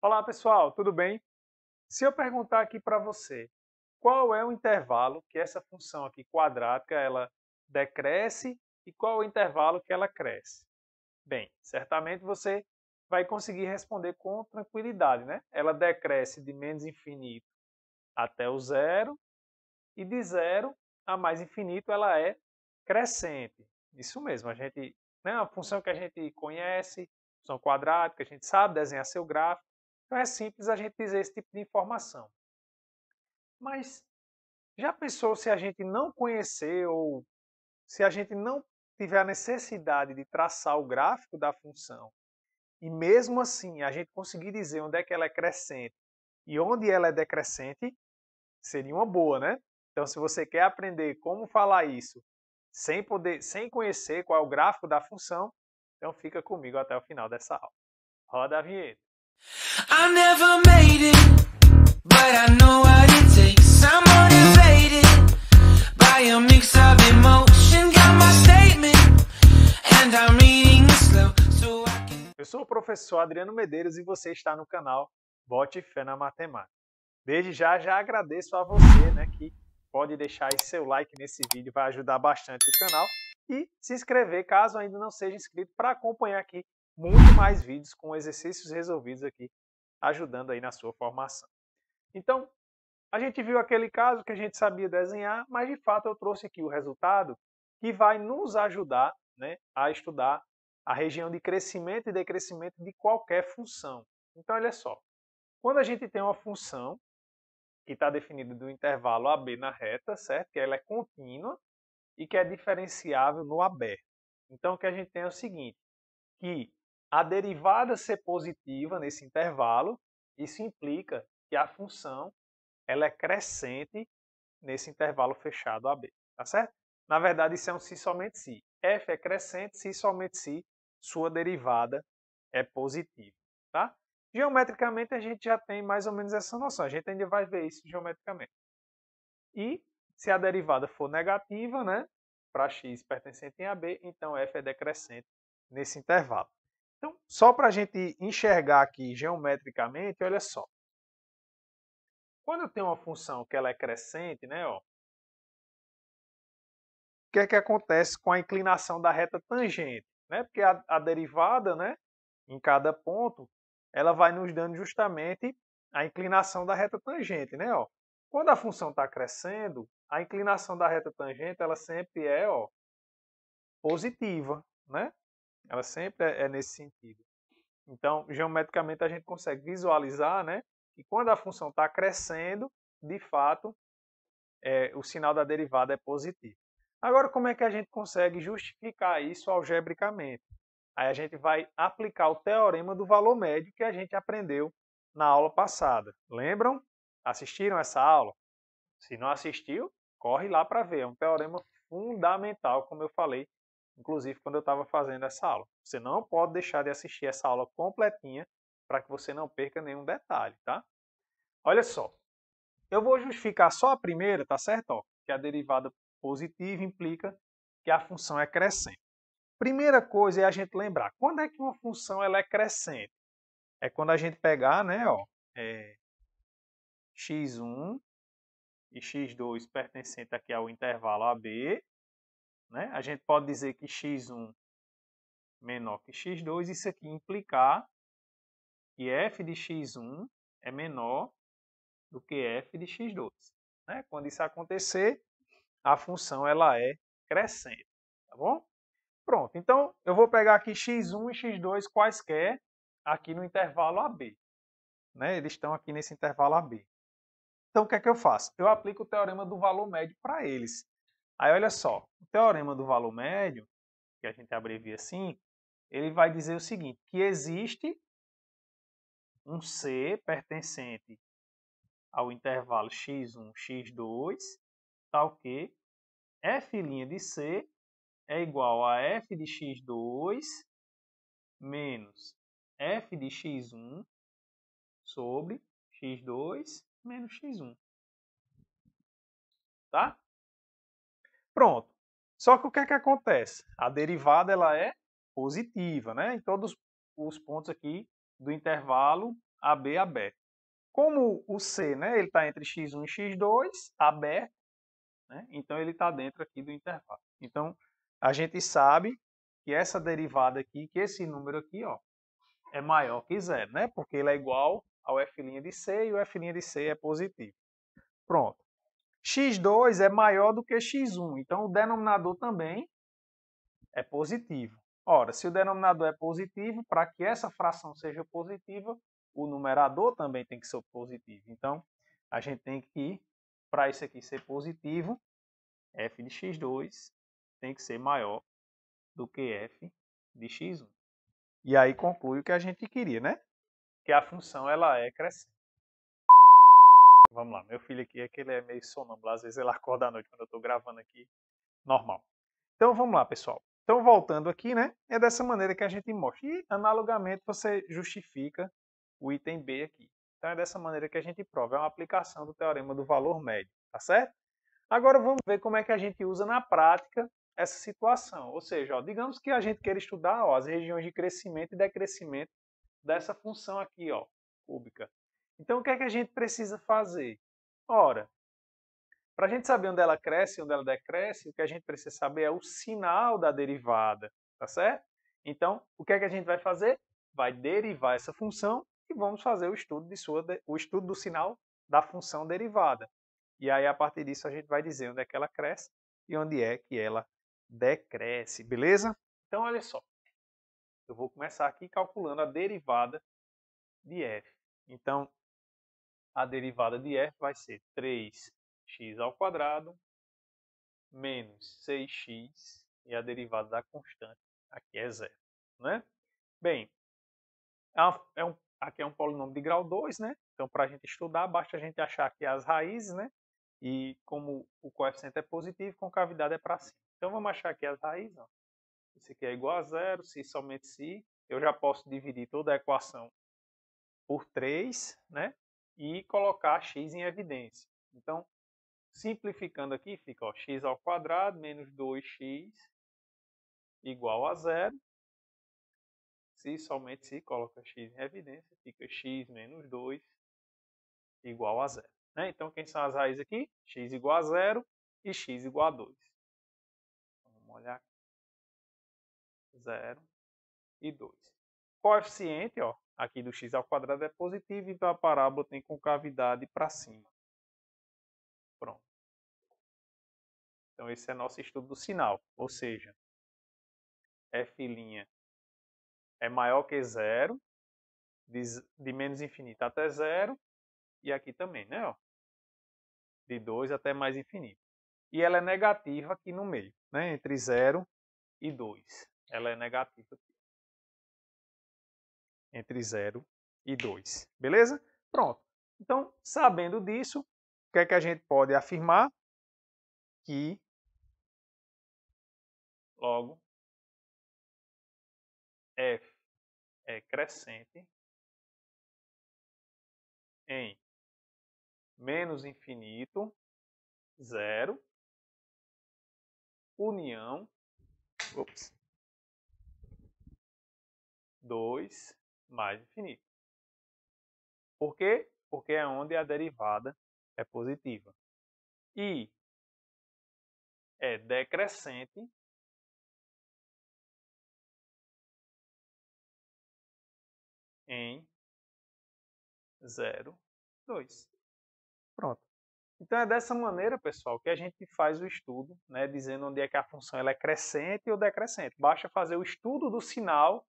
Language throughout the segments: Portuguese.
Olá pessoal, tudo bem? Se eu perguntar aqui para você, qual é o intervalo que essa função aqui quadrática ela decresce e qual é o intervalo que ela cresce? Bem, certamente você vai conseguir responder com tranquilidade, né? Ela decresce de menos infinito até o zero e de zero a mais infinito ela é crescente. Isso mesmo, né, uma função que a gente conhece, função quadrática, a gente sabe desenhar seu gráfico, então é simples a gente dizer esse tipo de informação. Mas já pensou se a gente não conhecer ou se a gente não tiver a necessidade de traçar o gráfico da função e mesmo assim a gente conseguir dizer onde é que ela é crescente e onde ela é decrescente, seria uma boa, né? Então, se você quer aprender como falar isso sem conhecer qual é o gráfico da função, então fica comigo até o final dessa aula. Roda a vinheta. I never made it, but I know what it takes. I'm motivated by a mix of emotion. Got my statement, and I'm reading it slow so I can. Eu sou o professor Adriano Medeiros e você está no canal Bote Fé na Matemática. Desde já agradeço a você, né, que pode deixar aí seu like nesse vídeo, vai ajudar bastante o canal. E se inscrever, caso ainda não seja inscrito, para acompanhar aqui muito mais vídeos com exercícios resolvidos aqui, ajudando aí na sua formação. Então, a gente viu aquele caso que a gente sabia desenhar, mas de fato eu trouxe aqui o resultado que vai nos ajudar, né, a estudar a região de crescimento e decrescimento de qualquer função. Então, olha só, quando a gente tem uma função que está definida do intervalo AB na reta, certo? Que ela é contínua e que é diferenciável no aberto. Então, o que a gente tem é o seguinte, que a derivada ser positiva nesse intervalo, isso implica que a função ela é crescente nesse intervalo fechado AB, tá certo? Na verdade, isso é um se somente se. F é crescente se somente se sua derivada é positiva, tá? Geometricamente, a gente já tem mais ou menos essa noção. A gente ainda vai ver isso geometricamente. E se a derivada for negativa, né, para x pertencente em AB, então f é decrescente nesse intervalo. Então, só para a gente enxergar aqui geometricamente, olha só. Quando eu tenho uma função que ela é crescente, né, ó, o que é que acontece com a inclinação da reta tangente? Né? Porque a derivada, né, em cada ponto, ela vai nos dando justamente a inclinação da reta tangente. Né? Ó. Quando a função está crescendo, a inclinação da reta tangente ela sempre é positiva. Né? Ela sempre é nesse sentido. Então, geometricamente, a gente consegue visualizar, né, que quando a função está crescendo, de fato, o sinal da derivada é positivo. Agora, como é que a gente consegue justificar isso algebricamente? Aí a gente vai aplicar o teorema do valor médio que a gente aprendeu na aula passada. Lembram? Assistiram essa aula? Se não assistiu, corre lá para ver. É um teorema fundamental, como eu falei, inclusive quando eu estava fazendo essa aula. Você não pode deixar de assistir essa aula completinha para que você não perca nenhum detalhe, tá? Olha só, eu vou justificar só a primeira, tá certo? Ó, que a derivada positiva implica que a função é crescente. Primeira coisa é a gente lembrar, quando é que uma função ela é crescente? É quando a gente pegar, né, ó, x1 e x2 pertencente aqui ao intervalo AB, né? A gente pode dizer que x1 menor que x2, isso aqui implicar que f de x1 é menor do que f de x2. Né? Quando isso acontecer, a função ela é crescente, tá bom? Pronto, então eu vou pegar aqui x1 e x2 quaisquer aqui no intervalo AB. Né? Eles estão aqui nesse intervalo AB. Então o que é que eu faço? Eu aplico o teorema do valor médio para eles. Aí olha só, o teorema do valor médio, que a gente abrevia assim, ele vai dizer o seguinte, que existe um C pertencente ao intervalo x1, x2, tal que f' de C é igual a f de x2 menos f de x1 sobre x2 menos x1. Tá? Pronto. Só que o que é que acontece? A derivada ela é positiva, né? Em todos os pontos aqui do intervalo AB aberto. Como o C, né, ele está entre x1 e x2, aberto, né, então ele está dentro aqui do intervalo. Então, a gente sabe que essa derivada aqui, que esse número aqui, ó, é maior que zero, né, porque ele é igual ao f' de C e o f' de C é positivo. Pronto. x2 é maior do que x1, então o denominador também é positivo. Ora, se o denominador é positivo, para que essa fração seja positiva, o numerador também tem que ser positivo. Então, a gente tem que, para isso aqui ser positivo, f de x2 tem que ser maior do que f de x1. E aí conclui o que a gente queria, né? Que a função ela é crescente. Vamos lá, meu filho aqui é que ele é meio sonâmbulo, às vezes ele acorda à noite quando eu estou gravando aqui, normal. Então vamos lá, pessoal. Então voltando aqui, né? É dessa maneira que a gente mostra. E analogamente você justifica o item B aqui. Então é dessa maneira que a gente prova. É uma aplicação do teorema do valor médio, tá certo? Agora vamos ver como é que a gente usa na prática essa situação. Ou seja, ó, digamos que a gente queira estudar ó, as regiões de crescimento e decrescimento dessa função aqui, ó, cúbica. Então o que é que a gente precisa fazer? Ora, para a gente saber onde ela cresce e onde ela decresce, o que a gente precisa saber é o sinal da derivada, tá certo? Então, o que é que a gente vai fazer? Vai derivar essa função e vamos fazer o estudo do sinal da função derivada. E aí, a partir disso, a gente vai dizer onde é que ela cresce e onde é que ela decresce, beleza? Então, olha só. Eu vou começar aqui calculando a derivada de f. Então, a derivada de f vai ser 3x ao quadrado menos 6x e a derivada da constante aqui é zero, né? Bem, aqui é um polinômio de grau 2, né? Então, para a gente estudar, basta a gente achar aqui as raízes, né? E como o coeficiente é positivo, concavidade é para cima. Então, vamos achar aqui as raízes. Ó. Isso aqui é igual a zero, se somente se. Eu já posso dividir toda a equação por 3, né? E colocar x em evidência. Então, simplificando aqui, fica ó, x ao quadrado menos 2x igual a zero. Se somente se coloca x em evidência, fica x menos 2 igual a zero. Né? Então, quem são as raízes aqui? X igual a zero e x igual a 2. Vamos olhar aqui. 0 e 2. Coeficiente ó, aqui do x ao quadrado é positivo, então a parábola tem concavidade para cima. Pronto. Então, esse é nosso estudo do sinal. Ou seja, f' é maior que zero, de menos infinito até zero, e aqui também, né? Ó, de 2 até mais infinito. E ela é negativa aqui no meio, né? Entre 0 e 2. Ela é negativa aqui. Entre 0 e 2. Beleza? Pronto. Então, sabendo disso, o que é que a gente pode afirmar? Que, logo, f é crescente em menos infinito, 0, união, 2 mais infinito. Por quê? Porque é onde a derivada é positiva. E é decrescente em 0, 2. Pronto. Então é dessa maneira, pessoal, que a gente faz o estudo, né, dizendo onde é que a função ela é crescente ou decrescente. Basta fazer o estudo do sinal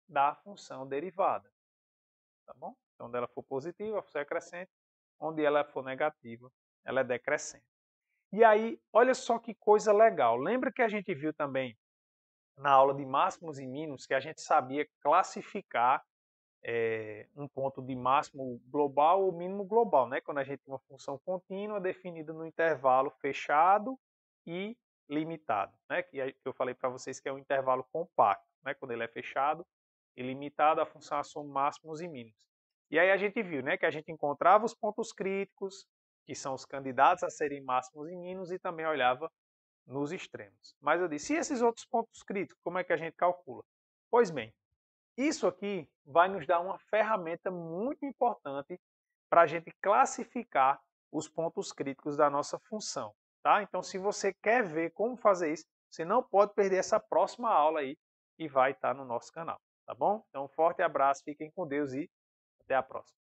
da função derivada. Tá bom? Então, onde ela for positiva, a função é crescente. Onde ela for negativa, ela é decrescente. E aí, olha só que coisa legal. Lembra que a gente viu também na aula de máximos e mínimos que a gente sabia classificar um ponto de máximo global ou mínimo global, né? Quando a gente tem uma função contínua definida no intervalo fechado e limitado, né? Que eu falei para vocês que é um intervalo compacto, né? Quando ele é fechado e limitado, a função assume máximos e mínimos. E aí a gente viu, né, que a gente encontrava os pontos críticos, que são os candidatos a serem máximos e mínimos, e também olhava nos extremos. Mas eu disse, e esses outros pontos críticos, como é que a gente calcula? Pois bem, Isso aqui vai nos dar uma ferramenta muito importante para a gente classificar os pontos críticos da nossa função, tá? Então, se você quer ver como fazer isso, você não pode perder essa próxima aula aí que vai estar no nosso canal, tá bom? Então, um forte abraço, fiquem com Deus e até a próxima.